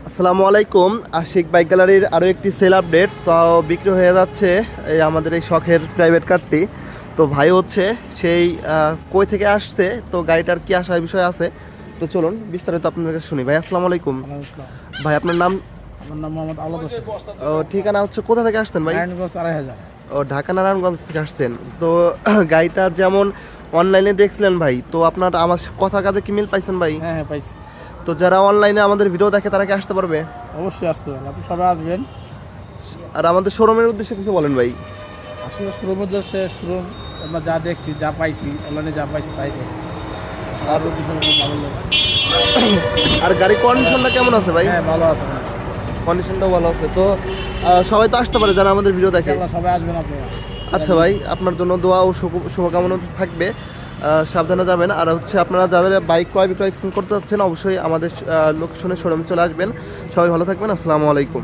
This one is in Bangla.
আসসালামু আলাইকুম। আশিক বাইক গ্যালারির আরও একটি সেল আপডেট। তো বিক্রি হয়ে যাচ্ছে এই আমাদের এই শখের প্রাইভেট কারটি। তো ভাই হচ্ছে সেই কই থেকে আসছে, তো গাড়িটার কি আসার বিষয় আছে। তো চলুন বিস্তারিত আপনাদের কাছে শুনি। ভাই আসসালামু আলাইকুম। ওয়ালাইকুম আসসালাম। ভাই আপনার নাম? আমার নাম মোহাম্মদ আওলাদ হোসেন। ঠিকানা হচ্ছে কোথা থেকে আসছেন ভাই? নারায়ণগঞ্জ 2,500। ঢাকা নারায়ণগঞ্জ থেকে আসছেন। তো গাড়িটা যেমন অনলাইনে দেখছিলেন ভাই, তো আপনার আমার কথা কাজে কি মিল পাইছেন ভাই? হ্যাঁ হ্যাঁ পাইছি। তো যারা অনলাইনে আমাদের ভিডিও দেখে তারা কি আসতে পারবে? অবশ্যই আসতে পারেন, আপনি সবাই আসবেন। আর আমাদের শোরুমের উদ্দেশ্যে কিছু বলেন ভাই। আসলে শোরুম হচ্ছে শোরুম, আমরা যা দেখছি যা পাইছি অনলাইনে যা পাইছি তাই পাইছি। আর বিষয় খুব ভালো লাগে। আর গাড়ির কন্ডিশনটা কেমন আছে ভাই? হ্যাঁ ভালো আছে মানুষ। কন্ডিশনটাও ভালো আছে। তো সবাই তো আসতে পারে যারা আমাদের ভিডিও দেখে। ইনশাআল্লাহ সবাই আসবেন আপনারা। আচ্ছা ভাই, আপনার জন্য দোয়া ও শুভকামনা থাকবে। সাবধানে যাবেন। আর হচ্ছে আপনারা যাদের বাইক ক্রয় বিক্রয় করতে যাচ্ছেন অবশ্যই আমাদের লোকেশনের শোরুমে চলে আসবেন। সবাই ভালো থাকবেন। আসসালামু আলাইকুম।